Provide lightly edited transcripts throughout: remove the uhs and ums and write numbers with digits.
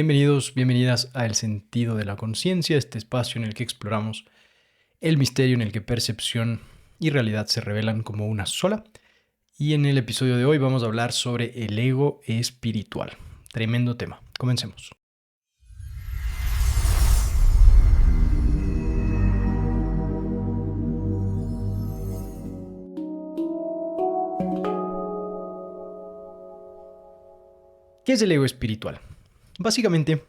Bienvenidos, bienvenidas a El Sentido de la Conciencia, este espacio en el que exploramos el misterio en el que percepción y realidad se revelan como una sola. Y en el episodio de hoy vamos a hablar sobre el ego espiritual. Tremendo tema. Comencemos. ¿Qué es el ego espiritual? Básicamente,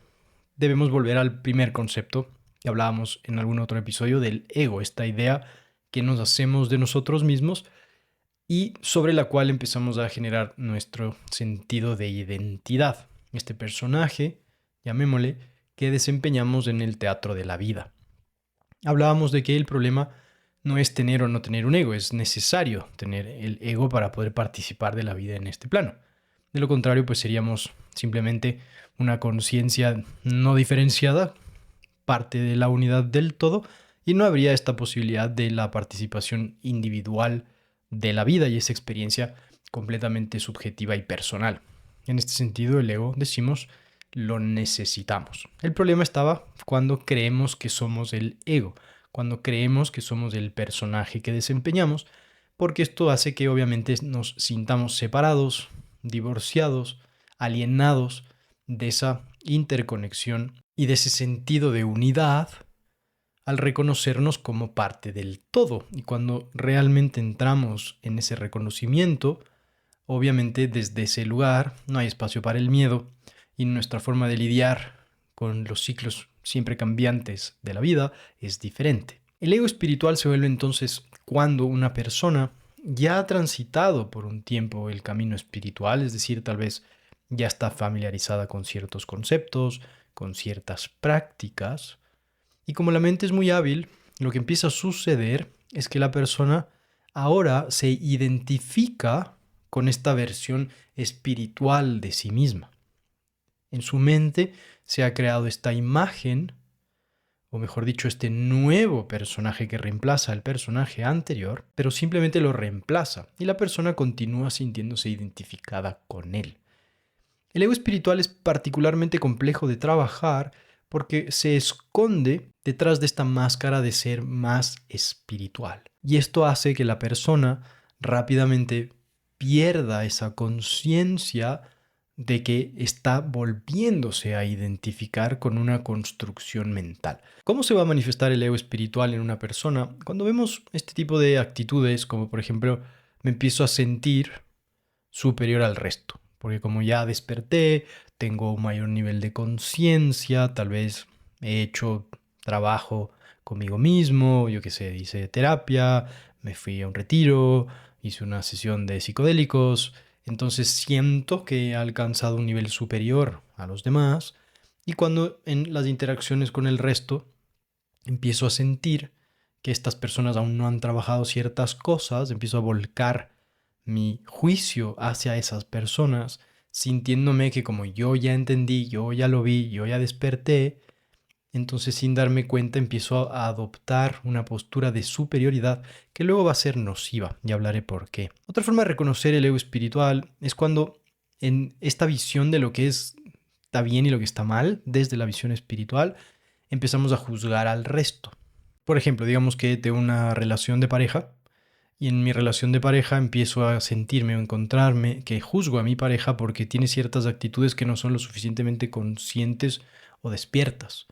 debemos volver al primer concepto que hablábamos en algún otro episodio del ego, esta idea que nos hacemos de nosotros mismos y sobre la cual empezamos a generar nuestro sentido de identidad. Este personaje, llamémosle, que desempeñamos en el teatro de la vida. Hablábamos de que el problema no es tener o no tener un ego, es necesario tener el ego para poder participar de la vida en este plano. De lo contrario, pues seríamos simplemente una conciencia no diferenciada, parte de la unidad del todo, y no habría esta posibilidad de la participación individual de la vida y esa experiencia completamente subjetiva y personal. En este sentido, el ego, decimos, lo necesitamos. El problema estaba cuando creemos que somos el ego, cuando creemos que somos el personaje que desempeñamos, porque esto hace que obviamente nos sintamos separados, divorciados, alienados de esa interconexión y de ese sentido de unidad al reconocernos como parte del todo. Y cuando realmente entramos en ese reconocimiento, obviamente desde ese lugar no hay espacio para el miedo y nuestra forma de lidiar con los ciclos siempre cambiantes de la vida es diferente. El ego espiritual se vuelve entonces cuando una persona ya ha transitado por un tiempo el camino espiritual, es decir, tal vez ya está familiarizada con ciertos conceptos, con ciertas prácticas, y como la mente es muy hábil, lo que empieza a suceder es que la persona ahora se identifica con esta versión espiritual de sí misma. En su mente se ha creado esta imagen, o mejor dicho, este nuevo personaje que reemplaza al personaje anterior, pero simplemente lo reemplaza y la persona continúa sintiéndose identificada con él. El ego espiritual es particularmente complejo de trabajar porque se esconde detrás de esta máscara de ser más espiritual. Y esto hace que la persona rápidamente pierda esa conciencia de que está volviéndose a identificar con una construcción mental. ¿Cómo se va a manifestar el ego espiritual en una persona? Cuando vemos este tipo de actitudes, como por ejemplo, me empiezo a sentir superior al resto, porque como ya desperté, tengo un mayor nivel de conciencia, tal vez he hecho trabajo conmigo mismo, yo qué sé, hice terapia, me fui a un retiro, hice una sesión de psicodélicos, entonces siento que he alcanzado un nivel superior a los demás y cuando en las interacciones con el resto empiezo a sentir que estas personas aún no han trabajado ciertas cosas, empiezo a volcar mi juicio hacia esas personas, sintiéndome que como yo ya entendí, yo ya lo vi, yo ya desperté, entonces sin darme cuenta empiezo a adoptar una postura de superioridad que luego va a ser nociva, y hablaré por qué. Otra forma de reconocer el ego espiritual es cuando en esta visión de lo que está bien y lo que está mal, desde la visión espiritual, empezamos a juzgar al resto. Por ejemplo, digamos que tengo una relación de pareja y en mi relación de pareja empiezo a sentirme o encontrarme que juzgo a mi pareja porque tiene ciertas actitudes que no son lo suficientemente conscientes o despiertas.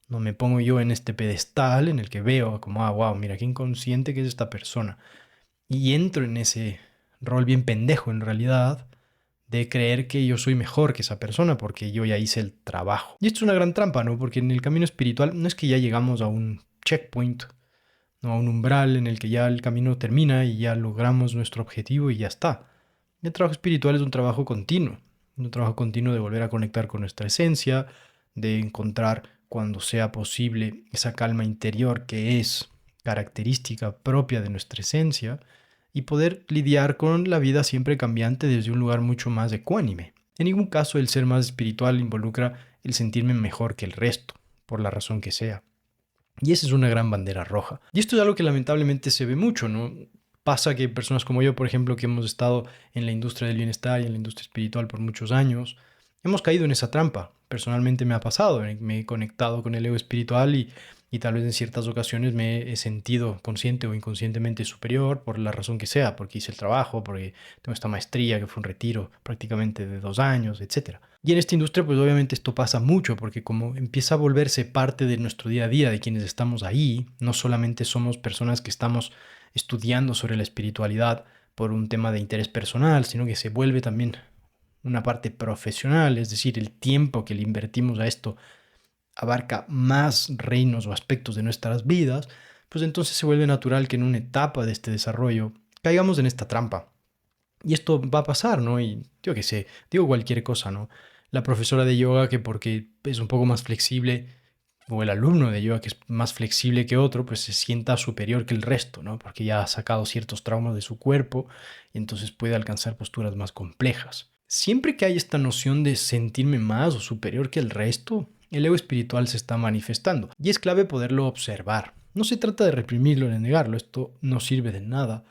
No me pongo yo en este pedestal en el que veo como, wow, mira qué inconsciente que es esta persona. Y entro en ese rol bien pendejo en realidad de creer que yo soy mejor que esa persona porque yo ya hice el trabajo. Y esto es una gran trampa, ¿no? Porque en el camino espiritual no es que ya llegamos a un checkpoint, no a un umbral en el que ya el camino termina y ya logramos nuestro objetivo y ya está. El trabajo espiritual es un trabajo continuo de volver a conectar con nuestra esencia, de encontrar cuando sea posible esa calma interior que es característica propia de nuestra esencia y poder lidiar con la vida siempre cambiante desde un lugar mucho más ecuánime. En ningún caso el ser más espiritual involucra el sentirme mejor que el resto, por la razón que sea. Y esa es una gran bandera roja. Y esto es algo que lamentablemente se ve mucho, ¿no? Pasa que personas como yo, por ejemplo, que hemos estado en la industria del bienestar y en la industria espiritual por muchos años, hemos caído en esa trampa, personalmente me ha pasado. Me he conectado con el ego espiritual y tal vez en ciertas ocasiones me he sentido consciente o inconscientemente superior por la razón que sea, porque hice el trabajo, porque tengo esta maestría que fue un retiro prácticamente de 2 años, etcétera. Y en esta industria pues obviamente esto pasa mucho porque como empieza a volverse parte de nuestro día a día, de quienes estamos ahí, no solamente somos personas que estamos estudiando sobre la espiritualidad por un tema de interés personal, sino que se vuelve también una parte profesional, es decir, el tiempo que le invertimos a esto abarca más reinos o aspectos de nuestras vidas, pues entonces se vuelve natural que en una etapa de este desarrollo caigamos en esta trampa. Y esto va a pasar, ¿no? Y yo qué sé, digo cualquier cosa, ¿no? La profesora de yoga que porque es un poco más flexible, o el alumno de yoga que es más flexible que otro, pues se sienta superior que el resto, ¿no? Porque ya ha sacado ciertos traumas de su cuerpo y entonces puede alcanzar posturas más complejas. Siempre que hay esta noción de sentirme más o superior que el resto, el ego espiritual se está manifestando y es clave poderlo observar. No se trata de reprimirlo ni de negarlo, esto no sirve de nada,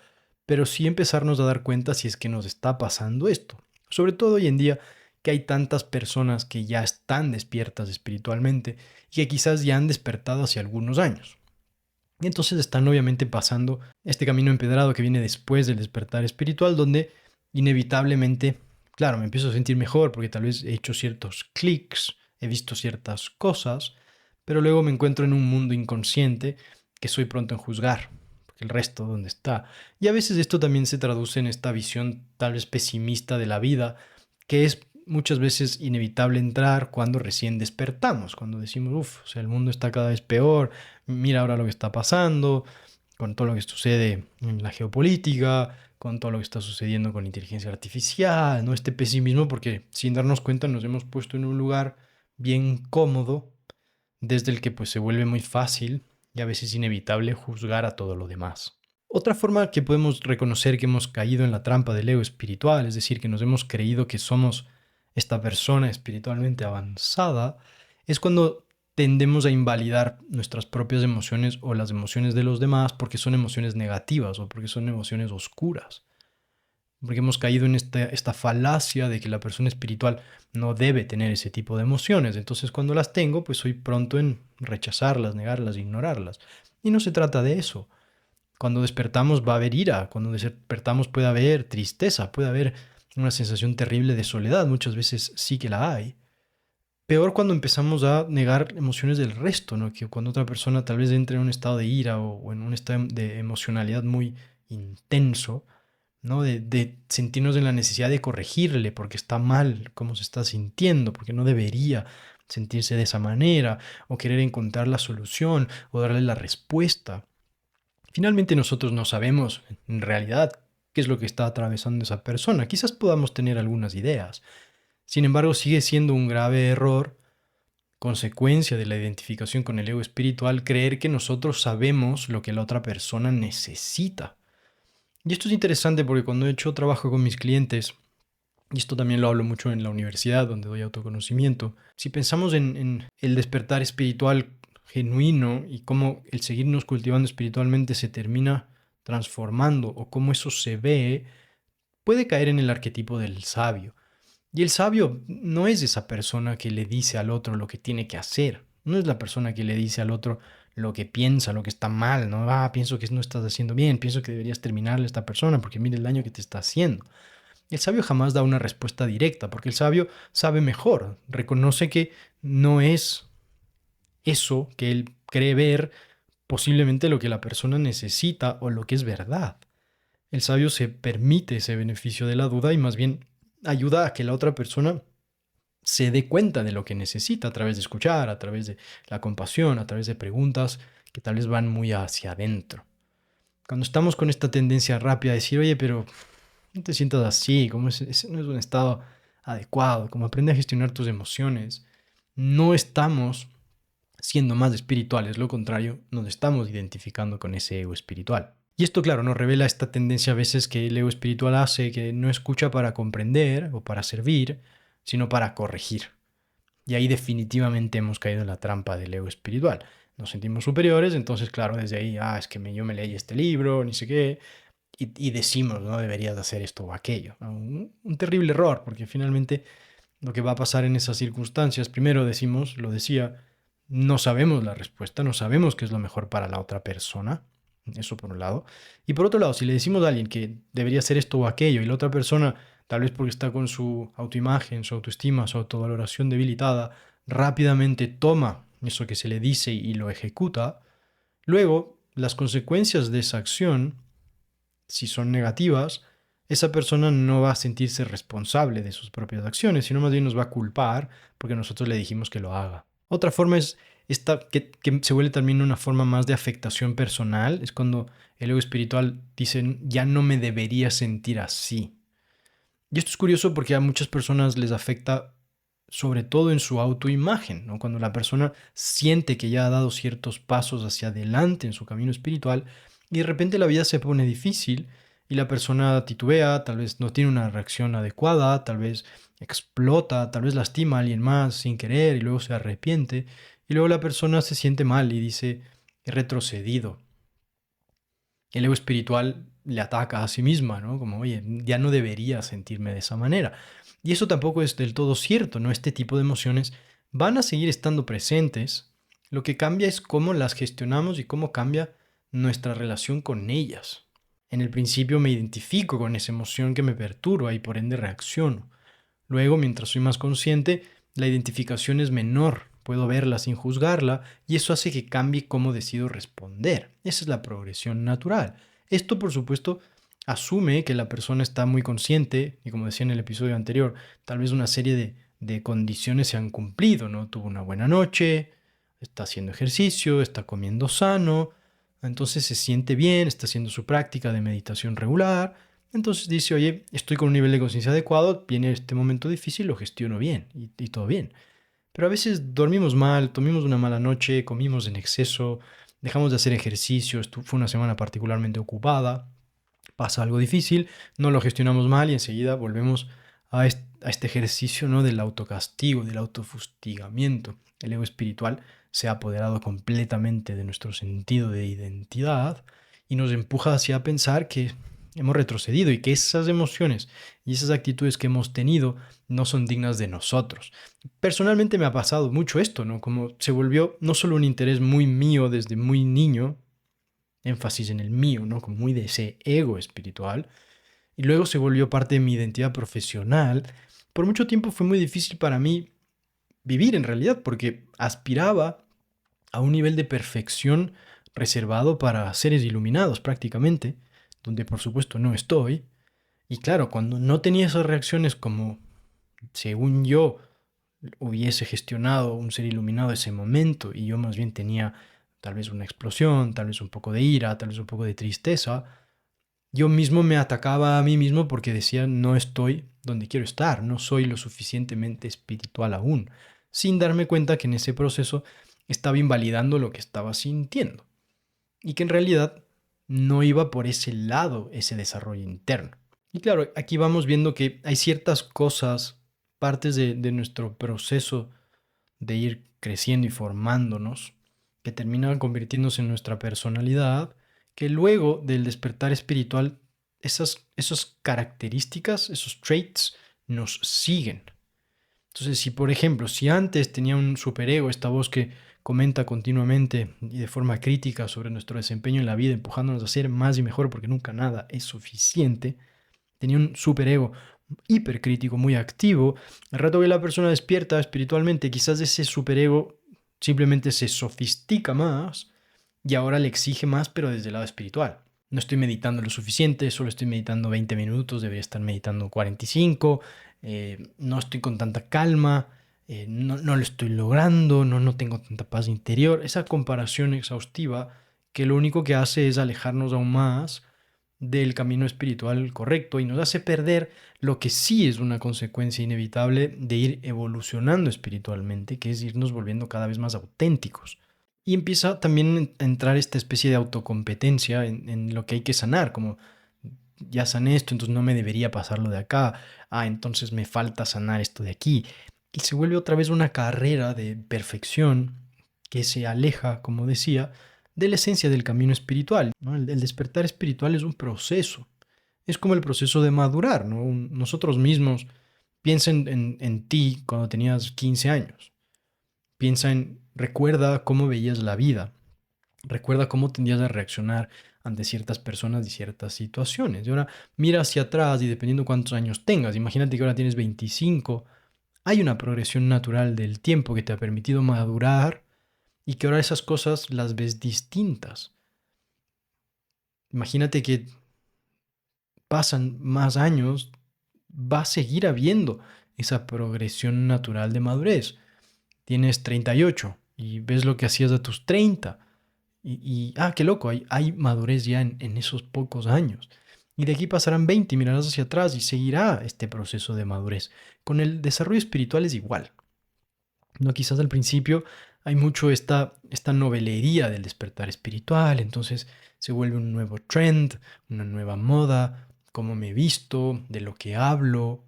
pero sí empezarnos a dar cuenta si es que nos está pasando esto. Sobre todo hoy en día que hay tantas personas que ya están despiertas espiritualmente y que quizás ya han despertado hace algunos años. Y entonces están obviamente pasando este camino empedrado que viene después del despertar espiritual, donde inevitablemente, claro, me empiezo a sentir mejor porque tal vez he hecho ciertos clics, he visto ciertas cosas, pero luego me encuentro en un mundo inconsciente que soy pronto en juzgar, porque el resto, ¿dónde está? Y a veces esto también se traduce en esta visión tal vez pesimista de la vida, que es muchas veces inevitable entrar cuando recién despertamos, cuando decimos, uff, o sea, el mundo está cada vez peor, mira ahora lo que está pasando, con todo lo que sucede en la geopolítica, con todo lo que está sucediendo con inteligencia artificial, ¿no? Este pesimismo, porque sin darnos cuenta nos hemos puesto en un lugar bien cómodo, desde el que pues se vuelve muy fácil y a veces inevitable juzgar a todo lo demás. Otra forma que podemos reconocer que hemos caído en la trampa del ego espiritual, es decir, que nos hemos creído que somos esta persona espiritualmente avanzada, es cuando tendemos a invalidar nuestras propias emociones o las emociones de los demás porque son emociones negativas o porque son emociones oscuras. Porque hemos caído en esta falacia de que la persona espiritual no debe tener ese tipo de emociones. Entonces cuando las tengo, pues soy pronto en rechazarlas, negarlas, ignorarlas. Y no se trata de eso. Cuando despertamos va a haber ira, cuando despertamos puede haber tristeza, puede haber una sensación terrible de soledad, muchas veces sí que la hay. Peor cuando empezamos a negar emociones del resto, ¿no? Que cuando otra persona tal vez entre en un estado de ira o en un estado de emocionalidad muy intenso, ¿no? De sentirnos en la necesidad de corregirle porque está mal cómo se está sintiendo, porque no debería sentirse de esa manera, o querer encontrar la solución o darle la respuesta. Finalmente nosotros no sabemos en realidad qué es lo que está atravesando esa persona. Quizás podamos tener algunas ideas. Sin embargo, sigue siendo un grave error, consecuencia de la identificación con el ego espiritual, creer que nosotros sabemos lo que la otra persona necesita. Y esto es interesante porque cuando he hecho trabajo con mis clientes, y esto también lo hablo mucho en la universidad donde doy autoconocimiento, si pensamos en el despertar espiritual genuino y cómo el seguirnos cultivando espiritualmente se termina transformando o cómo eso se ve, puede caer en el arquetipo del sabio. Y el sabio no es esa persona que le dice al otro lo que tiene que hacer, no es la persona que le dice al otro lo que piensa, lo que está mal, ¿no? Pienso que no estás haciendo bien, pienso que deberías terminarle a esta persona porque mira el daño que te está haciendo. El sabio jamás da una respuesta directa, porque el sabio sabe mejor, reconoce que no es eso que él cree ver posiblemente lo que la persona necesita o lo que es verdad. El sabio se permite ese beneficio de la duda y más bien ayuda a que la otra persona se dé cuenta de lo que necesita a través de escuchar, a través de la compasión, a través de preguntas que tal vez van muy hacia adentro. Cuando estamos con esta tendencia rápida a decir, oye, pero no te sientas así, como ese no es un estado adecuado, como aprende a gestionar tus emociones, no estamos siendo más espirituales, lo contrario, nos estamos identificando con ese ego espiritual. Y esto, claro, nos revela esta tendencia a veces que el ego espiritual hace, que no escucha para comprender o para servir, sino para corregir. Y ahí definitivamente hemos caído en la trampa del ego espiritual. Nos sentimos superiores, entonces, claro, desde ahí, es que yo me leí este libro, ni sé qué, y decimos, no deberías hacer esto o aquello, ¿no? Un terrible error, porque finalmente lo que va a pasar en esas circunstancias, primero decimos, lo decía, no sabemos la respuesta, no sabemos qué es lo mejor para la otra persona. Eso por un lado. Y por otro lado, si le decimos a alguien que debería hacer esto o aquello y la otra persona, tal vez porque está con su autoimagen, su autoestima, su autovaloración debilitada, rápidamente toma eso que se le dice y lo ejecuta, luego las consecuencias de esa acción, si son negativas, esa persona no va a sentirse responsable de sus propias acciones, sino más bien nos va a culpar porque nosotros le dijimos que lo haga. Otra forma es esta que se vuelve también una forma más de afectación personal, es cuando el ego espiritual dice, ya no me debería sentir así. Y esto es curioso porque a muchas personas les afecta sobre todo en su autoimagen, ¿no? Cuando la persona siente que ya ha dado ciertos pasos hacia adelante en su camino espiritual y de repente la vida se pone difícil y la persona titubea, tal vez no tiene una reacción adecuada, tal vez explota, tal vez lastima a alguien más sin querer y luego se arrepiente y luego la persona se siente mal y dice, he retrocedido. El ego espiritual le ataca a sí misma, ¿no? Como, oye, ya no debería sentirme de esa manera. Y eso tampoco es del todo cierto, ¿no? Este tipo de emociones van a seguir estando presentes. Lo que cambia es cómo las gestionamos y cómo cambia nuestra relación con ellas. En el principio me identifico con esa emoción que me perturba y por ende reacciono. Luego, mientras soy más consciente, la identificación es menor, puedo verla sin juzgarla y eso hace que cambie cómo decido responder. Esa es la progresión natural. Esto, por supuesto, asume que la persona está muy consciente y como decía en el episodio anterior, tal vez una serie de condiciones se han cumplido, ¿no? Tuvo una buena noche, está haciendo ejercicio, está comiendo sano, entonces se siente bien, está haciendo su práctica de meditación regular. Entonces dice, oye, estoy con un nivel de conciencia adecuado, viene este momento difícil, lo gestiono bien y todo bien. Pero a veces dormimos mal, tuvimos una mala noche, comimos en exceso, dejamos de hacer ejercicio, fue una semana particularmente ocupada, pasa algo difícil, no lo gestionamos mal y enseguida volvemos a este ejercicio, ¿no? Del autocastigo, del autofustigamiento. El ego espiritual se ha apoderado completamente de nuestro sentido de identidad y nos empuja hacia pensar que hemos retrocedido y que esas emociones y esas actitudes que hemos tenido no son dignas de nosotros. Personalmente me ha pasado mucho esto, ¿no? Como se volvió no solo un interés muy mío desde muy niño, énfasis en el mío, ¿no? Como muy de ese ego espiritual, y luego se volvió parte de mi identidad profesional. Por mucho tiempo fue muy difícil para mí vivir en realidad, porque aspiraba a un nivel de perfección reservado para seres iluminados prácticamente, donde por supuesto no estoy. Y claro, cuando no tenía esas reacciones como, según yo, hubiese gestionado un ser iluminado ese momento y yo más bien tenía tal vez una explosión, tal vez un poco de ira, tal vez un poco de tristeza, yo mismo me atacaba a mí mismo porque decía no estoy donde quiero estar, no soy lo suficientemente espiritual aún, sin darme cuenta que en ese proceso estaba invalidando lo que estaba sintiendo y que en realidad no iba por ese lado ese desarrollo interno. Y claro, aquí vamos viendo que hay ciertas cosas, partes de nuestro proceso de ir creciendo y formándonos, que terminan convirtiéndose en nuestra personalidad, que luego del despertar espiritual, esas características, esos traits, nos siguen. Entonces, si por ejemplo, si antes tenía un superego, esta voz que comenta continuamente y de forma crítica sobre nuestro desempeño en la vida, empujándonos a ser más y mejor porque nunca nada es suficiente, tenía un superego hipercrítico, muy activo. El rato que la persona despierta espiritualmente, quizás ese superego simplemente se sofistica más y ahora le exige más, pero desde el lado espiritual. No estoy meditando lo suficiente, solo estoy meditando 20 minutos, debería estar meditando 45, no estoy con tanta calma, no lo estoy logrando, no tengo tanta paz interior. Esa comparación exhaustiva que lo único que hace es alejarnos aún más del camino espiritual correcto y nos hace perder lo que sí es una consecuencia inevitable de ir evolucionando espiritualmente, que es irnos volviendo cada vez más auténticos. Y empieza también a entrar esta especie de autocompetencia en lo que hay que sanar, como ya sané esto, entonces no me debería pasarlo de acá, entonces me falta sanar esto de aquí. Y se vuelve otra vez una carrera de perfección que se aleja, como decía, de la esencia del camino espiritual, ¿no? El despertar espiritual es un proceso, es como el proceso de madurar, ¿no? Nosotros mismos Piensa en ti cuando tenías 15 años. Recuerda cómo veías la vida. Recuerda cómo tendrías a reaccionar ante ciertas personas y ciertas situaciones. Y ahora mira hacia atrás y dependiendo cuántos años tengas, imagínate que ahora tienes 25, hay una progresión natural del tiempo que te ha permitido madurar y que ahora esas cosas las ves distintas. Imagínate que pasan más años, va a seguir habiendo esa progresión natural de madurez. Tienes 38 y ves lo que hacías a tus 30. Qué loco, hay madurez ya en esos pocos años. Y de aquí pasarán 20 y mirarás hacia atrás y seguirá este proceso de madurez. Con el desarrollo espiritual es igual. ¿No? Quizás al principio hay mucho esta novelería del despertar espiritual, entonces se vuelve un nuevo trend, una nueva moda, cómo me visto, de lo que hablo,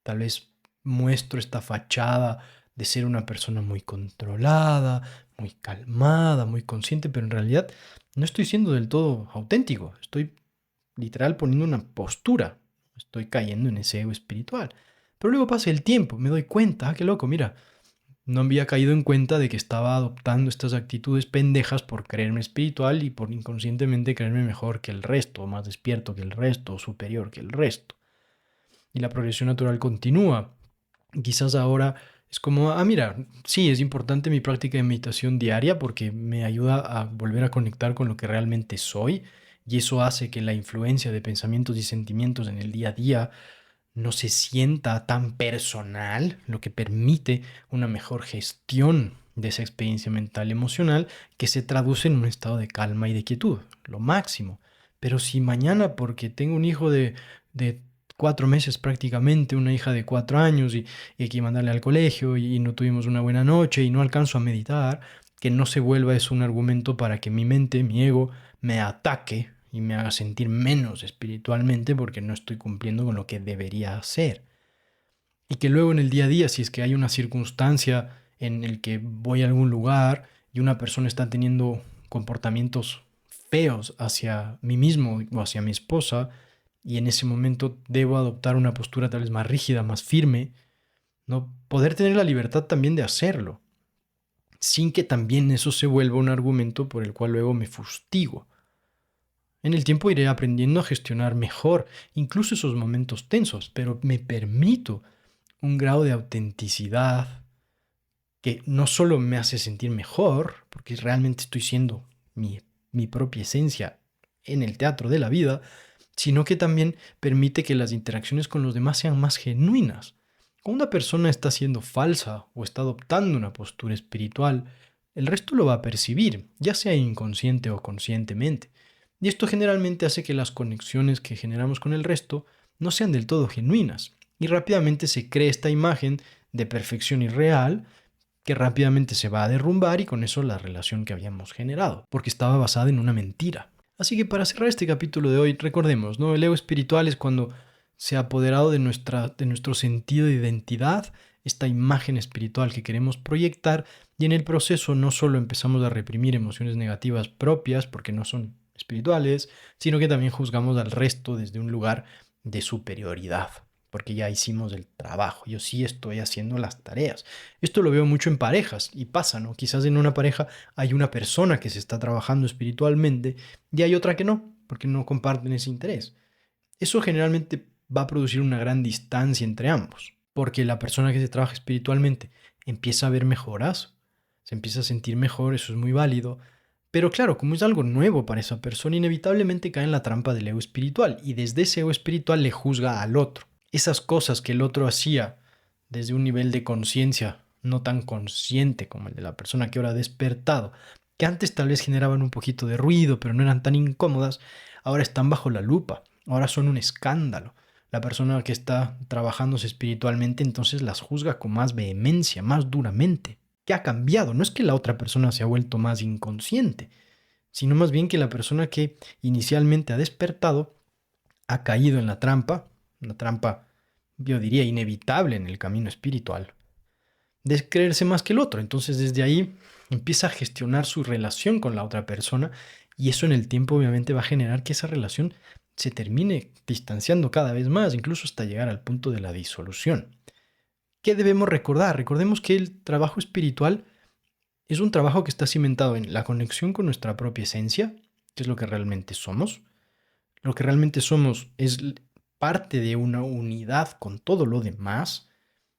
tal vez muestro esta fachada de ser una persona muy controlada, muy calmada, muy consciente, pero en realidad no estoy siendo del todo auténtico, estoy literal poniendo una postura, estoy cayendo en ese ego espiritual. Pero luego pasa el tiempo, me doy cuenta, qué loco, mira, no había caído en cuenta de que estaba adoptando estas actitudes pendejas por creerme espiritual y por inconscientemente creerme mejor que el resto, más despierto que el resto, superior que el resto. Y la progresión natural continúa. Quizás ahora es como, mira, sí, es importante mi práctica de meditación diaria porque me ayuda a volver a conectar con lo que realmente soy y eso hace que la influencia de pensamientos y sentimientos en el día a día no se sienta tan personal, lo que permite una mejor gestión de esa experiencia mental y emocional que se traduce en un estado de calma y de quietud, lo máximo. Pero si mañana, porque tengo un hijo de 4 meses prácticamente, una hija de 4 años y hay que mandarle al colegio y no tuvimos una buena noche y no alcanzo a meditar, que no se vuelva eso un argumento para que mi mente, mi ego, me ataque y me haga sentir menos espiritualmente porque no estoy cumpliendo con lo que debería hacer. Y que luego en el día a día, si es que hay una circunstancia en el que voy a algún lugar y una persona está teniendo comportamientos feos hacia mí mismo o hacia mi esposa, y en ese momento debo adoptar una postura tal vez más rígida, más firme, no poder tener la libertad también de hacerlo, sin que también eso se vuelva un argumento por el cual luego me fustigo. En el tiempo iré aprendiendo a gestionar mejor incluso esos momentos tensos, pero me permito un grado de autenticidad que no solo me hace sentir mejor, porque realmente estoy siendo mi propia esencia en el teatro de la vida, sino que también permite que las interacciones con los demás sean más genuinas. Cuando una persona está siendo falsa o está adoptando una postura espiritual, el resto lo va a percibir, ya sea inconsciente o conscientemente. Y esto generalmente hace que las conexiones que generamos con el resto no sean del todo genuinas. Y rápidamente se crea esta imagen de perfección irreal que rápidamente se va a derrumbar y con eso la relación que habíamos generado, porque estaba basada en una mentira. Así que para cerrar este capítulo de hoy, recordemos, ¿no? El ego espiritual es cuando se ha apoderado de nuestro sentido de identidad, esta imagen espiritual que queremos proyectar, y en el proceso no solo empezamos a reprimir emociones negativas propias, porque no son espirituales, sino que también juzgamos al resto desde un lugar de superioridad, porque ya hicimos el trabajo, yo sí estoy haciendo las tareas. Esto lo veo mucho en parejas y pasa, ¿no? Quizás en una pareja hay una persona que se está trabajando espiritualmente y hay otra que no, porque no comparten ese interés. Eso generalmente va a producir una gran distancia entre ambos, porque la persona que se trabaja espiritualmente empieza a ver mejoras, se empieza a sentir mejor, eso es muy válido, pero claro, como es algo nuevo para esa persona, inevitablemente cae en la trampa del ego espiritual y desde ese ego espiritual le juzga al otro. Esas cosas que el otro hacía desde un nivel de conciencia no tan consciente como el de la persona que ahora ha despertado, que antes tal vez generaban un poquito de ruido, pero no eran tan incómodas, ahora están bajo la lupa, ahora son un escándalo. La persona que está trabajándose espiritualmente entonces las juzga con más vehemencia, más duramente. ¿Qué ha cambiado? No es que la otra persona se ha vuelto más inconsciente, sino más bien que la persona que inicialmente ha despertado ha caído en la trampa, una trampa, yo diría, inevitable en el camino espiritual, de creerse más que el otro. Entonces desde ahí empieza a gestionar su relación con la otra persona y eso en el tiempo obviamente va a generar que esa relación se termine distanciando cada vez más, incluso hasta llegar al punto de la disolución. ¿Qué debemos recordar? Recordemos que el trabajo espiritual es un trabajo que está cimentado en la conexión con nuestra propia esencia, que es lo que realmente somos. Lo que realmente somos es parte de una unidad con todo lo demás.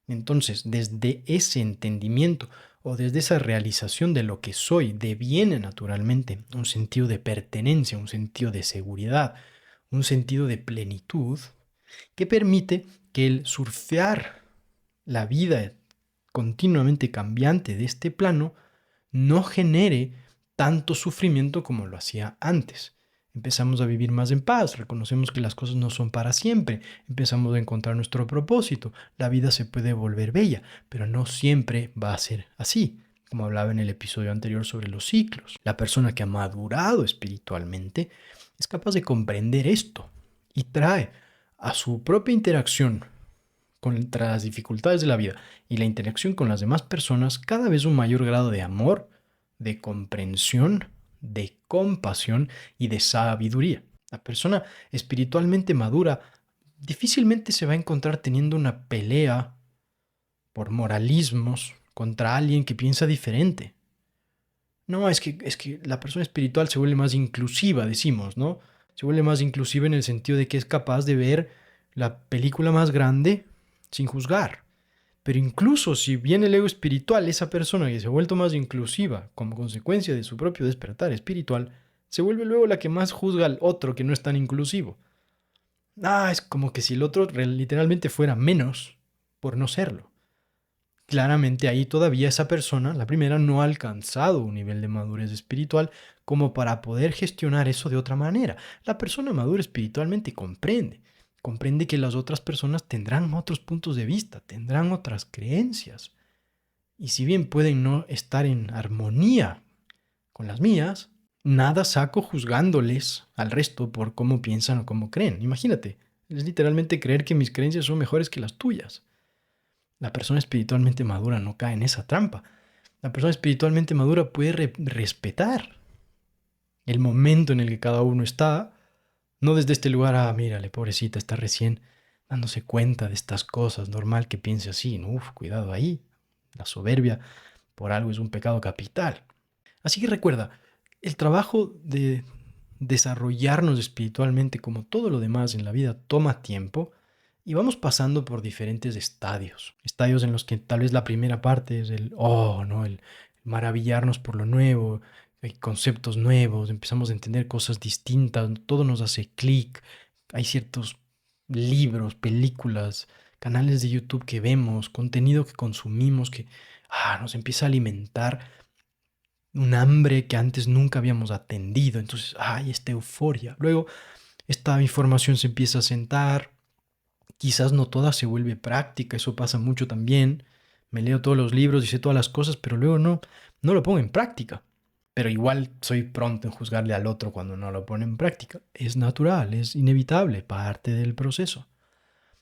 Entonces, desde ese entendimiento o desde esa realización de lo que soy, deviene naturalmente un sentido de pertenencia, un sentido de seguridad, un sentido de plenitud que permite que el surfear la vida continuamente cambiante de este plano no genere tanto sufrimiento como lo hacía antes. Empezamos a vivir más en paz, reconocemos que las cosas no son para siempre, empezamos a encontrar nuestro propósito, la vida se puede volver bella, pero no siempre va a ser así, como hablaba en el episodio anterior sobre los ciclos. La persona que ha madurado espiritualmente es capaz de comprender esto y trae a su propia interacción contra las dificultades de la vida y la interacción con las demás personas cada vez un mayor grado de amor, de comprensión, de compasión y de sabiduría. La persona espiritualmente madura difícilmente se va a encontrar teniendo una pelea por moralismos contra alguien que piensa diferente. No, es que la persona espiritual se vuelve más inclusiva, decimos, ¿no? Se vuelve más inclusiva en el sentido de que es capaz de ver la película más grande sin juzgar. Pero incluso si bien el ego espiritual, esa persona que se ha vuelto más inclusiva como consecuencia de su propio despertar espiritual, se vuelve luego la que más juzga al otro que no es tan inclusivo. Es como que si el otro literalmente fuera menos por no serlo. Claramente ahí todavía esa persona, la primera, no ha alcanzado un nivel de madurez espiritual como para poder gestionar eso de otra manera. La persona madura espiritualmente comprende que las otras personas tendrán otros puntos de vista, tendrán otras creencias. Y si bien pueden no estar en armonía con las mías, nada saco juzgándoles al resto por cómo piensan o cómo creen. Imagínate, es literalmente creer que mis creencias son mejores que las tuyas. La persona espiritualmente madura no cae en esa trampa. La persona espiritualmente madura puede respetar el momento en el que cada uno está, no desde este lugar, mírale, pobrecita, está recién dándose cuenta de estas cosas, normal que piense así, ¿no? Cuidado ahí, la soberbia por algo es un pecado capital. Así que recuerda, el trabajo de desarrollarnos espiritualmente, como todo lo demás en la vida, toma tiempo. Y vamos pasando por diferentes estadios. Estadios en los que tal vez la primera parte es ¿no? El maravillarnos por lo nuevo, hay conceptos nuevos, empezamos a entender cosas distintas, todo nos hace clic. Hay ciertos libros, películas, canales de YouTube que vemos, contenido que consumimos que nos empieza a alimentar un hambre que antes nunca habíamos atendido. Entonces, hay esta euforia. Luego, esta información se empieza a sentar. Quizás no toda se vuelve práctica, eso pasa mucho también. Me leo todos los libros y sé todas las cosas, pero luego no lo pongo en práctica. Pero igual soy pronto en juzgarle al otro cuando no lo pone en práctica. Es natural, es inevitable, parte del proceso.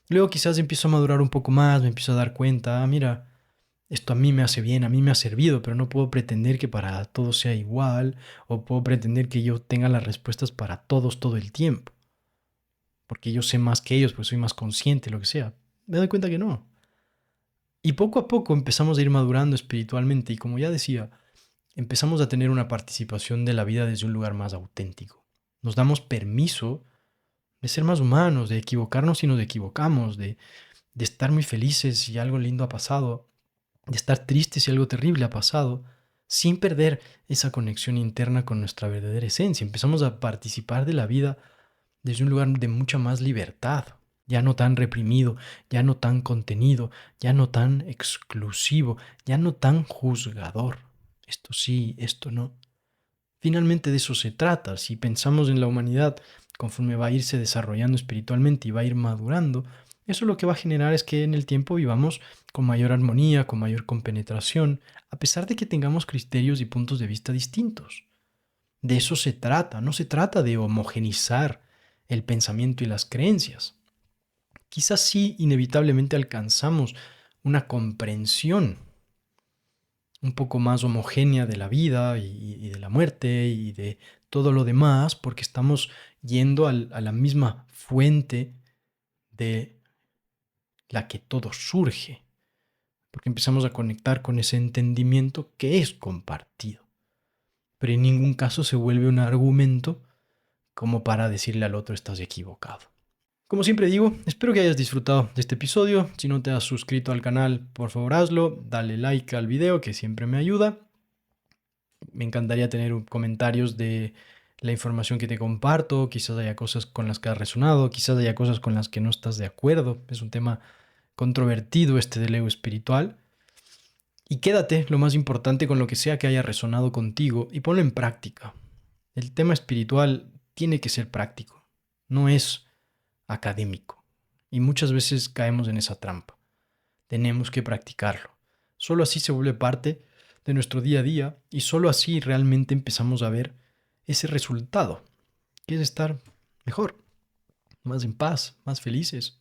Luego quizás empiezo a madurar un poco más, me empiezo a dar cuenta, mira, esto a mí me hace bien, a mí me ha servido, pero no puedo pretender que para todos sea igual, o puedo pretender que yo tenga las respuestas para todos todo el tiempo porque yo sé más que ellos, pues soy más consciente, lo que sea. Me doy cuenta que no. Y poco a poco empezamos a ir madurando espiritualmente y como ya decía, empezamos a tener una participación de la vida desde un lugar más auténtico. Nos damos permiso de ser más humanos, de equivocarnos si nos equivocamos, de estar muy felices si algo lindo ha pasado, de estar tristes si algo terrible ha pasado, sin perder esa conexión interna con nuestra verdadera esencia. Empezamos a participar de la vida desde un lugar de mucha más libertad, ya no tan reprimido, ya no tan contenido, ya no tan exclusivo, ya no tan juzgador. Esto sí, esto no. Finalmente de eso se trata. Si pensamos en la humanidad conforme va a irse desarrollando espiritualmente y va a ir madurando, eso lo que va a generar es que en el tiempo vivamos con mayor armonía, con mayor compenetración, a pesar de que tengamos criterios y puntos de vista distintos. De eso se trata, no se trata de homogenizar el pensamiento y las creencias. Quizás sí inevitablemente alcanzamos una comprensión un poco más homogénea de la vida y de la muerte y de todo lo demás, porque estamos yendo a la misma fuente de la que todo surge. porque empezamos a conectar con ese entendimiento que es compartido. Pero en ningún caso se vuelve un argumento como para decirle al otro estás equivocado. Como siempre digo, espero que hayas disfrutado de este episodio. Si no te has suscrito al canal, por favor hazlo, dale like al video que siempre me ayuda. Me encantaría tener comentarios de la información que te comparto, quizás haya cosas con las que has resonado, quizás haya cosas con las que no estás de acuerdo. Es un tema controvertido este del ego espiritual. Y quédate, lo más importante, con lo que sea que haya resonado contigo y ponlo en práctica. El tema espiritual tiene que ser práctico, no es académico. Y muchas veces caemos en esa trampa. Tenemos que practicarlo. Solo así se vuelve parte de nuestro día a día y solo así realmente empezamos a ver ese resultado, que es estar mejor, más en paz, más felices.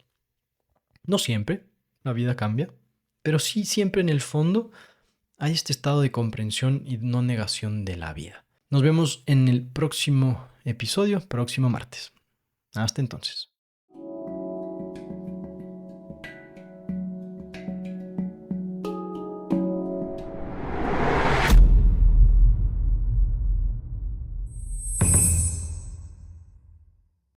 No siempre, la vida cambia, pero sí siempre en el fondo hay este estado de comprensión y no negación de la vida. Nos vemos en el próximo episodio, próximo martes. Hasta entonces.